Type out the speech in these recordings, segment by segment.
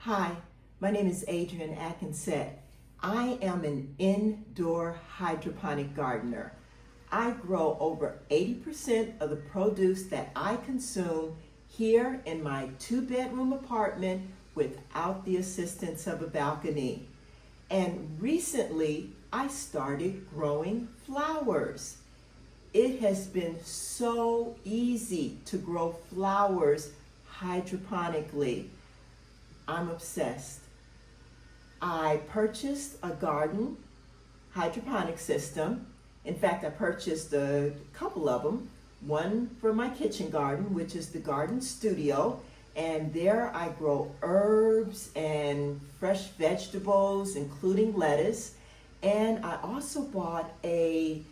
Hi, my name is Adrienne Atkinson. I am an indoor hydroponic gardener. I grow over 80% of the produce that I consume here in my 2-bedroom apartment without the assistance of a balcony. And recently, I started growing flowers. It has been so easy to grow flowers hydroponically. I'm obsessed. I purchased a Gardyn hydroponic system. In fact, I purchased a couple of them. One for my kitchen garden, which is the Gardyn Studio. And there I grow herbs and fresh vegetables, including lettuce. And I also bought a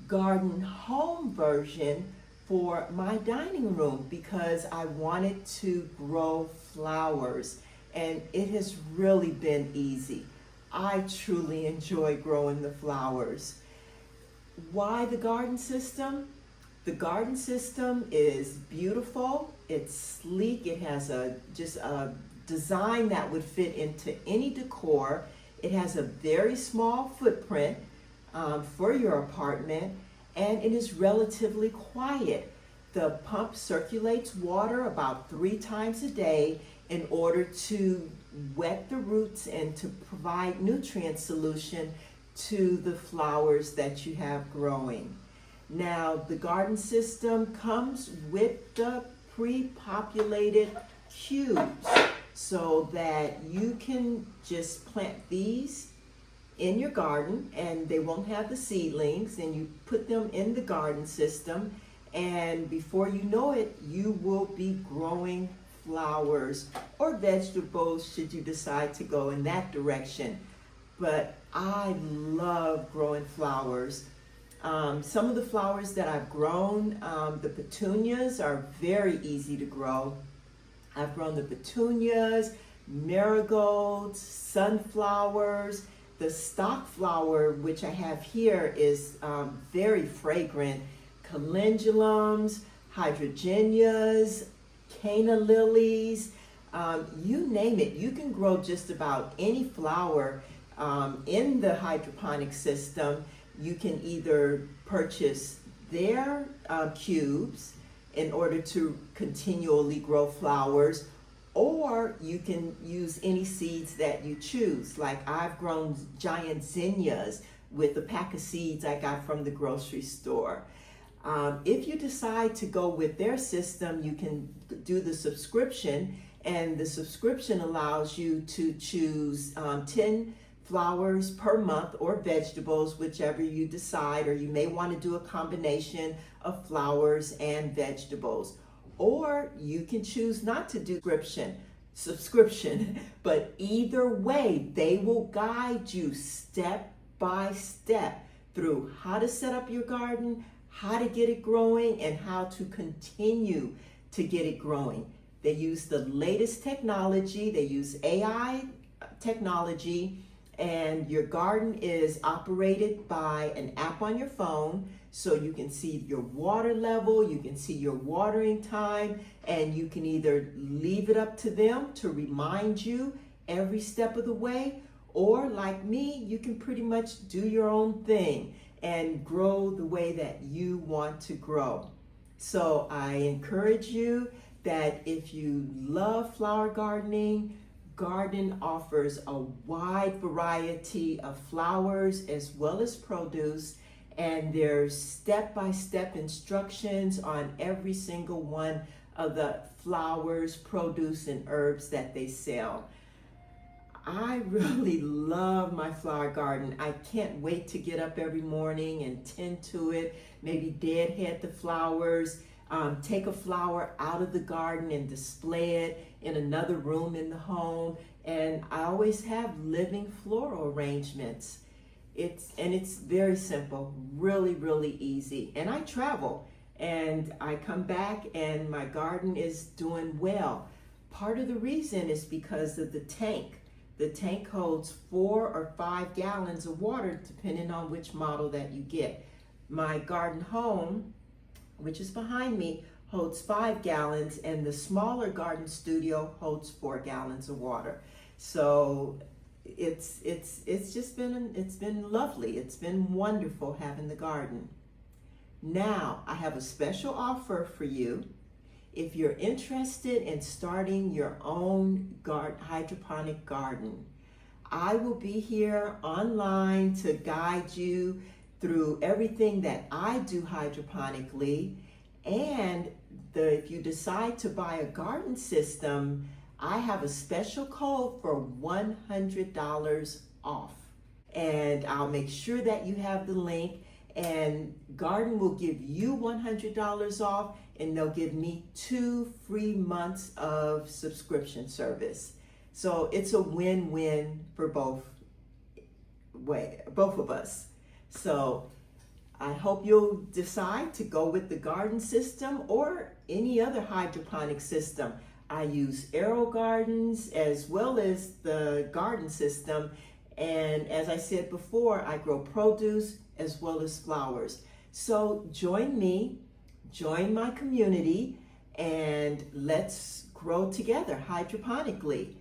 Gardyn home version for my dining room because I wanted to grow flowers. And it has really been easy. I truly enjoy growing the flowers. Why the Gardyn system? The Gardyn system is beautiful, it's sleek, it has just a design that would fit into any decor. It has a very small footprint for your apartment, and it is relatively quiet. The pump circulates water about 3 times a day in order to wet the roots and to provide nutrient solution to the flowers that you have growing. Now, the Gardyn system comes with the pre-populated cubes so that you can just plant these in your garden and they won't have the seedlings, and you put them in the Gardyn system, and before you know it, you will be growing flowers or vegetables should you decide to go in that direction. But I love growing flowers. Some of the flowers that I've grown, the petunias are very easy to grow. I've grown the petunias, marigolds, sunflowers. The stock flower, which I have here, is very fragrant. Calendulums, hydrogenias, canna lilies, you name it. You can grow just about any flower in the hydroponic system. You can either purchase their cubes in order to continually grow flowers, or you can use any seeds that you choose. Like I've grown giant zinnias with a pack of seeds I got from the grocery store. If you decide to go with their system, you can do the subscription, and the subscription allows you to choose 10 flowers per month or vegetables, whichever you decide, or you may want to do a combination of flowers and vegetables. Or you can choose not to do subscription, but either way, they will guide you step by step through how to set up your garden, how to get it growing, and how to continue to get it growing. They use the latest technology, they use AI technology, and your garden is operated by an app on your phone, so you can see your water level, you can see your watering time, and you can either leave it up to them to remind you every step of the way, or like me, you can pretty much do your own thing and grow the way that you want to grow. So I encourage you that if you love flower gardening, Gardyn offers a wide variety of flowers as well as produce, and there's step-by-step instructions on every single one of the flowers, produce, and herbs that they sell. I really love my flower garden. I can't wait to get up every morning and tend to it, maybe deadhead the flowers, take a flower out of the garden and display it in another room in the home. And I always have living floral arrangements. It's very simple, really, really easy. And I travel and I come back and my garden is doing well. Part of the reason is because of the tank. The tank holds 4 or 5 gallons of water depending on which model that you get. My garden home, which is behind me, holds 5 gallons, and the smaller garden studio holds 4 gallons of water. So it's been lovely. It's been wonderful having the garden. Now I have a special offer for you. If you're interested in starting your own hydroponic garden, I will be here online to guide you through everything that I do hydroponically. And if you decide to buy a garden system, I have a special code for $100 off. And I'll make sure that you have the link, and Gardyn will give you $100 off, and they'll give me 2 free months of subscription service. So it's a win-win for both of us. So I hope you'll decide to go with the garden system or any other hydroponic system. I use Aero Gardens as well as the garden system. And as I said before, I grow produce as well as flowers. So join me, join my community, and let's grow together hydroponically.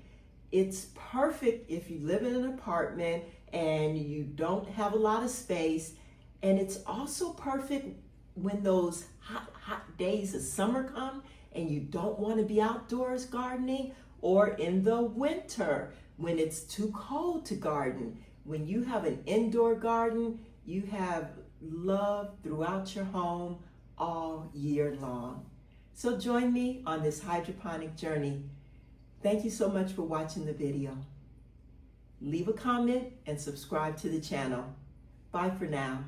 It's perfect if you live in an apartment and you don't have a lot of space. And it's also perfect when those hot days of summer come and you don't want to be outdoors gardening, or in the winter when it's too cold to garden. When you have an indoor garden, you have love throughout your home all year long. So join me on this hydroponic journey. Thank you so much for watching the video. Leave a comment and subscribe to the channel. Bye for now.